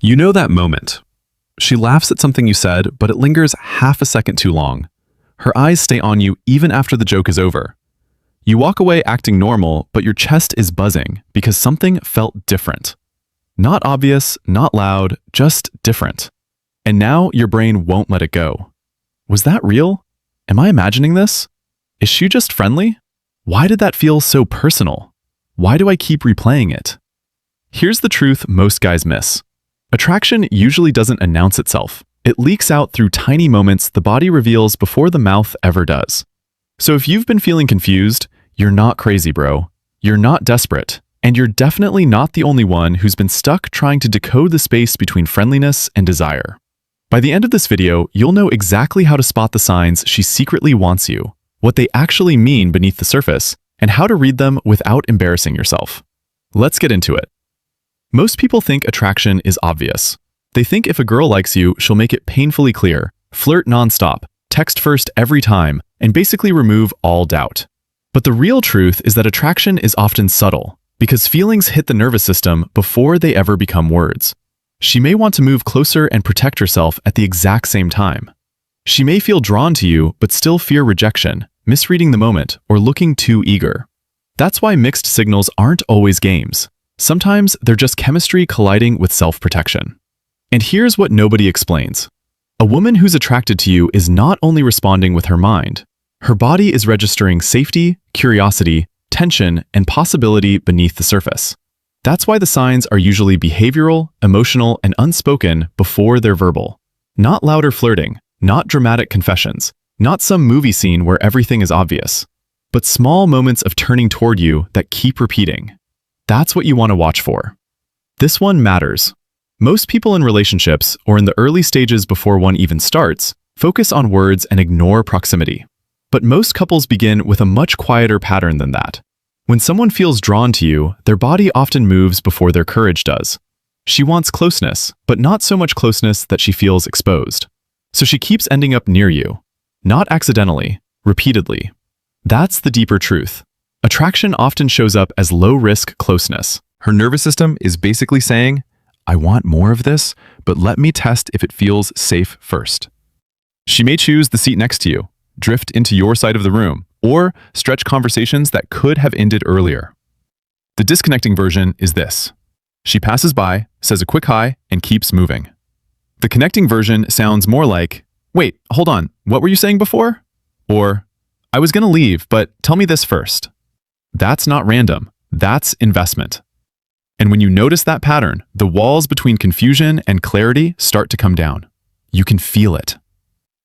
You know that moment. She laughs at something you said, but it lingers half a second too long. Her eyes stay on you even after the joke is over. You walk away acting normal, but your chest is buzzing because something felt different. Not obvious, not loud, just different. And now your brain won't let it go. Was that real? Am I imagining this? Is she just friendly? Why did that feel so personal? Why do I keep replaying it? Here's the truth most guys miss. Attraction usually doesn't announce itself. It leaks out through tiny moments the body reveals before the mouth ever does. So if you've been feeling confused, you're not crazy, bro. You're not desperate. And you're definitely not the only one who's been stuck trying to decode the space between friendliness and desire. By the end of this video, you'll know exactly how to spot the signs she secretly wants you, what they actually mean beneath the surface, and how to read them without embarrassing yourself. Let's get into it. Most people think attraction is obvious. They think if a girl likes you, she'll make it painfully clear, flirt nonstop, text first every time, and basically remove all doubt. But the real truth is that attraction is often subtle, because feelings hit the nervous system before they ever become words. She may want to move closer and protect herself at the exact same time. She may feel drawn to you but still fear rejection, misreading the moment, or looking too eager. That's why mixed signals aren't always games. Sometimes they're just chemistry colliding with self-protection. And here's what nobody explains. A woman who's attracted to you is not only responding with her mind. Her body is registering safety, curiosity, tension, and possibility beneath the surface. That's why the signs are usually behavioral, emotional, and unspoken before they're verbal. Not louder flirting, not dramatic confessions, not some movie scene where everything is obvious, but small moments of turning toward you that keep repeating. That's what you want to watch for. This one matters. Most people in relationships, or in the early stages before one even starts, focus on words and ignore proximity. But most couples begin with a much quieter pattern than that. When someone feels drawn to you, their body often moves before their courage does. She wants closeness, but not so much closeness that she feels exposed. So she keeps ending up near you. Not accidentally, repeatedly. That's the deeper truth. Attraction often shows up as low-risk closeness. Her nervous system is basically saying, I want more of this, but let me test if it feels safe first. She may choose the seat next to you, drift into your side of the room, or stretch conversations that could have ended earlier. The disconnecting version is this. She passes by, says a quick hi, and keeps moving. The connecting version sounds more like, wait, hold on, what were you saying before? Or, I was gonna leave, but tell me this first. That's not random, that's investment. And when you notice that pattern, the walls between confusion and clarity start to come down. You can feel it.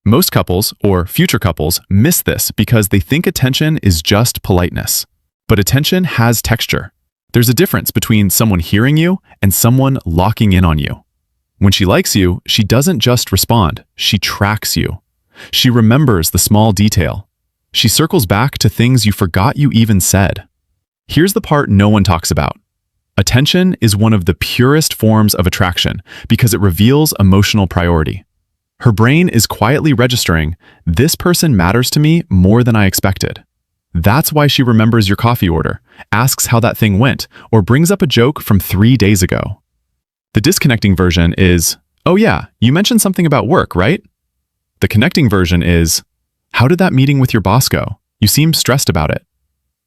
Most couples, or future couples, miss this because they think attention is just politeness. But attention has texture. There's a difference between someone hearing you and someone locking in on you. When she likes you, she doesn't just respond, she tracks you. She remembers the small detail. She circles back to things you forgot you even said. Here's the part no one talks about. Attention is one of the purest forms of attraction because it reveals emotional priority. Her brain is quietly registering, this person matters to me more than I expected. That's why she remembers your coffee order, asks how that thing went, or brings up a joke from 3 days ago. The disconnecting version is, oh yeah, you mentioned something about work, right? The connecting version is, how did that meeting with your boss go? You seem stressed about it.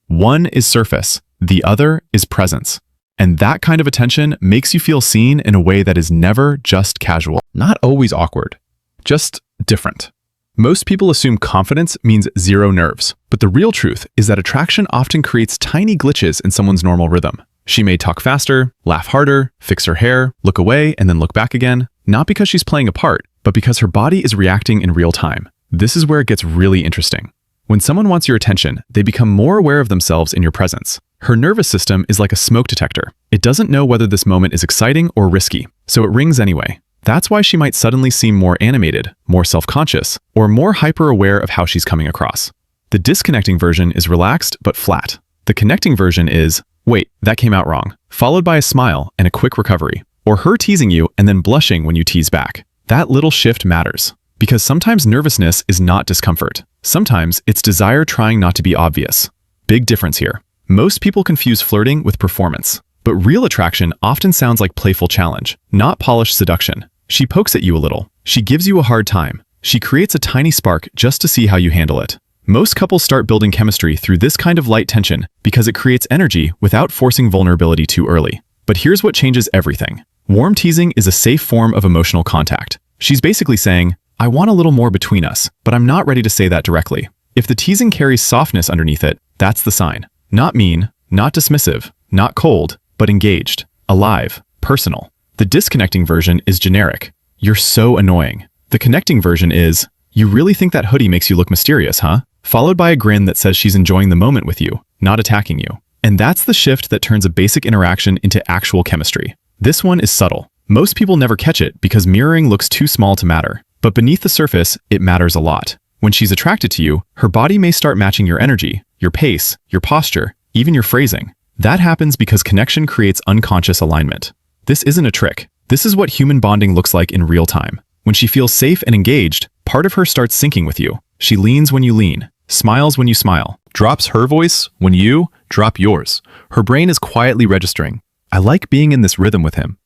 One is surface, the other is presence. And that kind of attention makes you feel seen in a way that is never just casual. Not always awkward. Just different. Most people assume confidence means zero nerves, but the real truth is that attraction often creates tiny glitches in someone's normal rhythm. She may talk faster, laugh harder, fix her hair, look away, and then look back again, not because she's playing a part, but because her body is reacting in real time. This is where it gets really interesting. When someone wants your attention, they become more aware of themselves in your presence. Her nervous system is like a smoke detector. It doesn't know whether this moment is exciting or risky, so it rings anyway. That's why she might suddenly seem more animated, more self-conscious, or more hyper-aware of how she's coming across. The disconnecting version is relaxed but flat. The connecting version is, wait, that came out wrong, followed by a smile and a quick recovery, or her teasing you and then blushing when you tease back. That little shift matters, because sometimes nervousness is not discomfort. Sometimes it's desire trying not to be obvious. Big difference here. Most people confuse flirting with performance. But real attraction often sounds like playful challenge, not polished seduction. She pokes at you a little. She gives you a hard time. She creates a tiny spark just to see how you handle it. Most couples start building chemistry through this kind of light tension because it creates energy without forcing vulnerability too early. But here's what changes everything. Warm teasing is a safe form of emotional contact. She's basically saying, I want a little more between us, but I'm not ready to say that directly. If the teasing carries softness underneath it, that's the sign. Not mean, not dismissive, not cold, but engaged, alive, personal. The disconnecting version is generic. You're so annoying. The connecting version is, you really think that hoodie makes you look mysterious, huh? Followed by a grin that says she's enjoying the moment with you, not attacking you. And that's the shift that turns a basic interaction into actual chemistry. This one is subtle. Most people never catch it because mirroring looks too small to matter. But beneath the surface, it matters a lot. When she's attracted to you, her body may start matching your energy, your pace, your posture, even your phrasing. That happens because connection creates unconscious alignment. This isn't a trick. This is what human bonding looks like in real time. When she feels safe and engaged, part of her starts syncing with you. She leans when you lean, smiles when you smile, drops her voice when you drop yours. Her brain is quietly registering, I like being in this rhythm with him.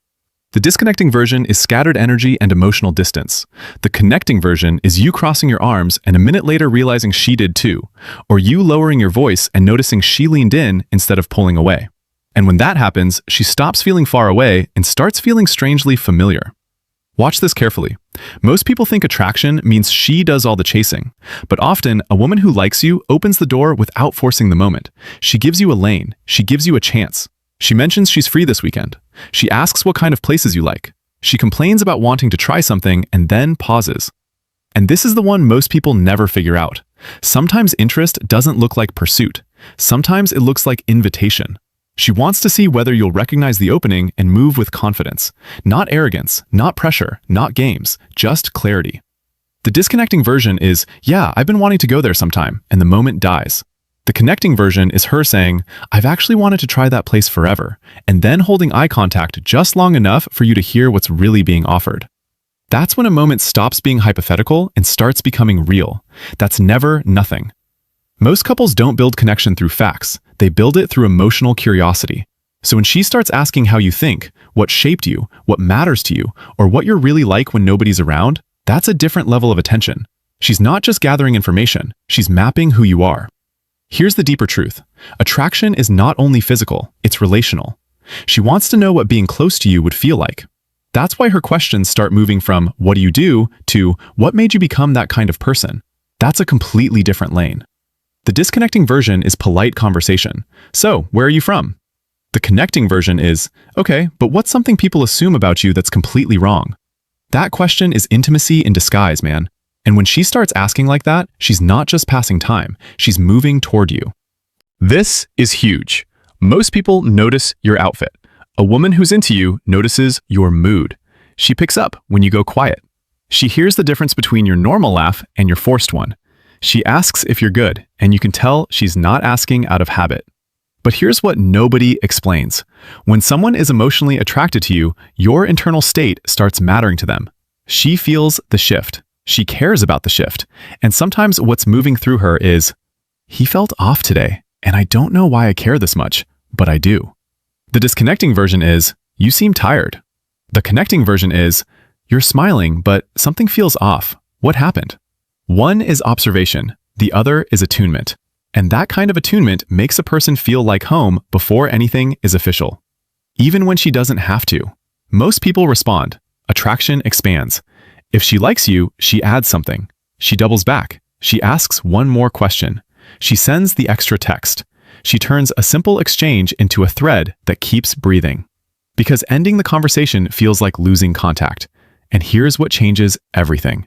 The disconnecting version is scattered energy and emotional distance. The connecting version is you crossing your arms and a minute later realizing she did too, or you lowering your voice and noticing she leaned in instead of pulling away. And when that happens, she stops feeling far away and starts feeling strangely familiar. Watch this carefully. Most people think attraction means she does all the chasing, but often a woman who likes you opens the door without forcing the moment. She gives you a lane. She gives you a chance. She mentions she's free this weekend. She asks what kind of places you like. She complains about wanting to try something and then pauses. And this is the one most people never figure out. Sometimes interest doesn't look like pursuit. Sometimes it looks like invitation. She wants to see whether you'll recognize the opening and move with confidence. Not arrogance, not pressure, not games, just clarity. The disconnecting version is, yeah, I've been wanting to go there sometime, and the moment dies. The connecting version is her saying, I've actually wanted to try that place forever, and then holding eye contact just long enough for you to hear what's really being offered. That's when a moment stops being hypothetical and starts becoming real. That's never nothing. Most couples don't build connection through facts. They build it through emotional curiosity. So when she starts asking how you think, what shaped you, what matters to you, or what you're really like when nobody's around, that's a different level of attention. She's not just gathering information, she's mapping who you are. Here's the deeper truth. Attraction is not only physical, it's relational. She wants to know what being close to you would feel like. That's why her questions start moving from, what do you do, to, what made you become that kind of person? That's a completely different lane. The disconnecting version is polite conversation. So, where are you from? The connecting version is, okay, but what's something people assume about you that's completely wrong? That question is intimacy in disguise, man. And when she starts asking like that, she's not just passing time, she's moving toward you. This is huge. Most people notice your outfit. A woman who's into you notices your mood. She picks up when you go quiet. She hears the difference between your normal laugh and your forced one. She asks if you're good, and you can tell she's not asking out of habit. But here's what nobody explains. When someone is emotionally attracted to you, your internal state starts mattering to them. She feels the shift. She cares about the shift. And sometimes what's moving through her is, he felt off today, and I don't know why I care this much, but I do. The disconnecting version is, you seem tired. The connecting version is, you're smiling, but something feels off. What happened? One is observation, the other is attunement. And that kind of attunement makes a person feel like home before anything is official. Even when she doesn't have to. Most people respond. Attraction expands. If she likes you, she adds something. She doubles back. She asks one more question. She sends the extra text. She turns a simple exchange into a thread that keeps breathing. Because ending the conversation feels like losing contact. And here's what changes everything.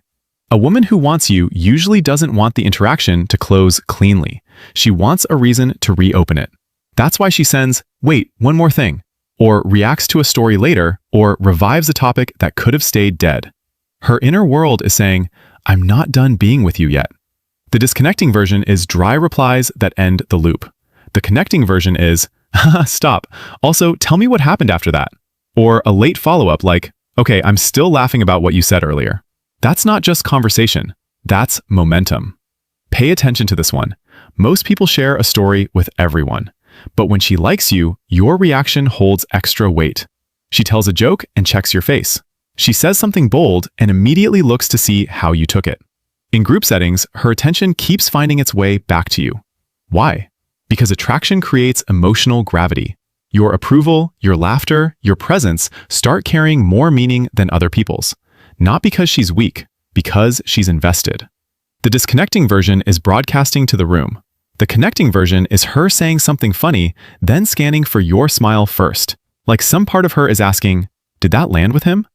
A woman who wants you usually doesn't want the interaction to close cleanly. She wants a reason to reopen it. That's why she sends, wait, one more thing, or reacts to a story later, or revives a topic that could have stayed dead. Her inner world is saying, I'm not done being with you yet. The disconnecting version is dry replies that end the loop. The connecting version is, stop. Also, tell me what happened after that. Or a late follow-up like, okay, I'm still laughing about what you said earlier. That's not just conversation. That's momentum. Pay attention to this one. Most people share a story with everyone. But when she likes you, your reaction holds extra weight. She tells a joke and checks your face. She says something bold and immediately looks to see how you took it. In group settings, her attention keeps finding its way back to you. Why? Because attraction creates emotional gravity. Your approval, your laughter, your presence start carrying more meaning than other people's. Not because she's weak, because she's invested. The disconnecting version is broadcasting to the room. The connecting version is her saying something funny, then scanning for your smile first. Like some part of her is asking, "Did that land with him?"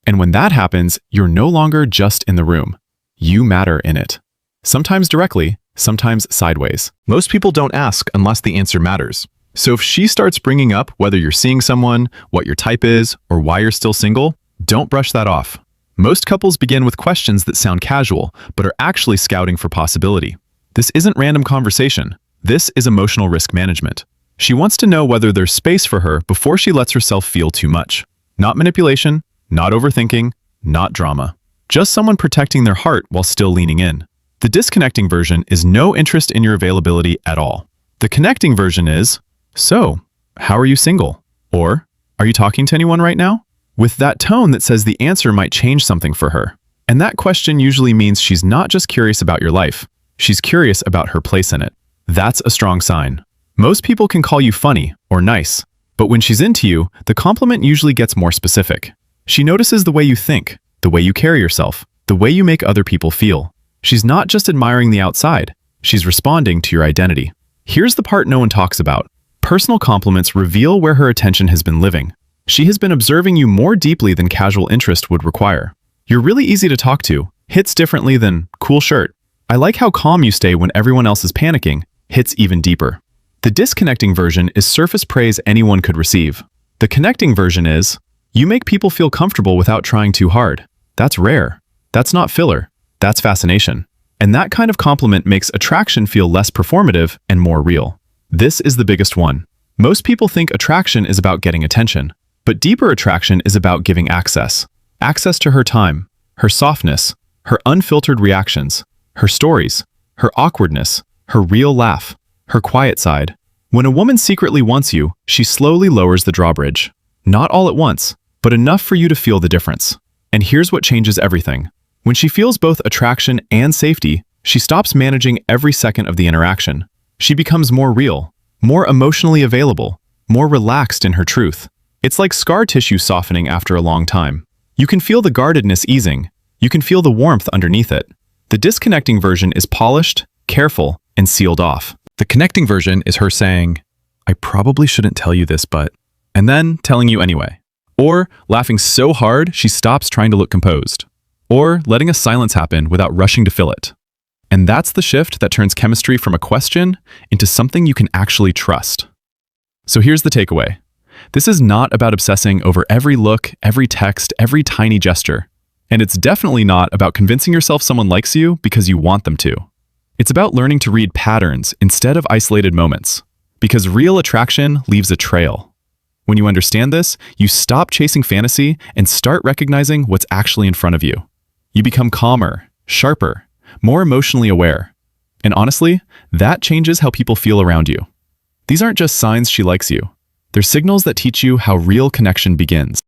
And when that happens, you're no longer just in the room. You matter in it. Sometimes directly, sometimes sideways. Most people don't ask unless the answer matters. So if she starts bringing up whether you're seeing someone, what your type is, or why you're still single, don't brush that off. Most couples begin with questions that sound casual, but are actually scouting for possibility. This isn't random conversation. This is emotional risk management. She wants to know whether there's space for her before she lets herself feel too much. Not manipulation, not overthinking, not drama. Just someone protecting their heart while still leaning in. The disconnecting version is no interest in your availability at all. The connecting version is, "So, how are you single?" Or, "Are you talking to anyone right now?" With that tone that says the answer might change something for her. And that question usually means she's not just curious about your life, she's curious about her place in it. That's a strong sign. Most people can call you funny or nice, but when she's into you, the compliment usually gets more specific. She notices the way you think, the way you carry yourself, the way you make other people feel. She's not just admiring the outside, she's responding to your identity. Here's the part no one talks about. Personal compliments reveal where her attention has been living. She has been observing you more deeply than casual interest would require. You're really easy to talk to, hits differently than "cool shirt." "I like how calm you stay when everyone else is panicking," hits even deeper. The disconnecting version is surface praise anyone could receive. The connecting version is, "You make people feel comfortable without trying too hard." That's rare. That's not filler. That's fascination. And that kind of compliment makes attraction feel less performative and more real. This is the biggest one. Most people think attraction is about getting attention, but deeper attraction is about giving access. Access to her time, her softness, her unfiltered reactions, her stories, her awkwardness, her real laugh, her quiet side. When a woman secretly wants you, she slowly lowers the drawbridge. Not all at once, but enough for you to feel the difference. And here's what changes everything. When she feels both attraction and safety, she stops managing every second of the interaction. She becomes more real, more emotionally available, more relaxed in her truth. It's like scar tissue softening after a long time. You can feel the guardedness easing. You can feel the warmth underneath it. The disconnecting version is polished, careful, and sealed off. The connecting version is her saying, "I probably shouldn't tell you this, but," and then telling you anyway. Or laughing so hard she stops trying to look composed. Or letting a silence happen without rushing to fill it. And that's the shift that turns chemistry from a question into something you can actually trust. So here's the takeaway. This is not about obsessing over every look, every text, every tiny gesture. And it's definitely not about convincing yourself someone likes you because you want them to. It's about learning to read patterns instead of isolated moments. Because real attraction leaves a trail. When you understand this, you stop chasing fantasy and start recognizing what's actually in front of you. You become calmer, sharper, more emotionally aware. And honestly, that changes how people feel around you. These aren't just signs she likes you. They're signals that teach you how real connection begins.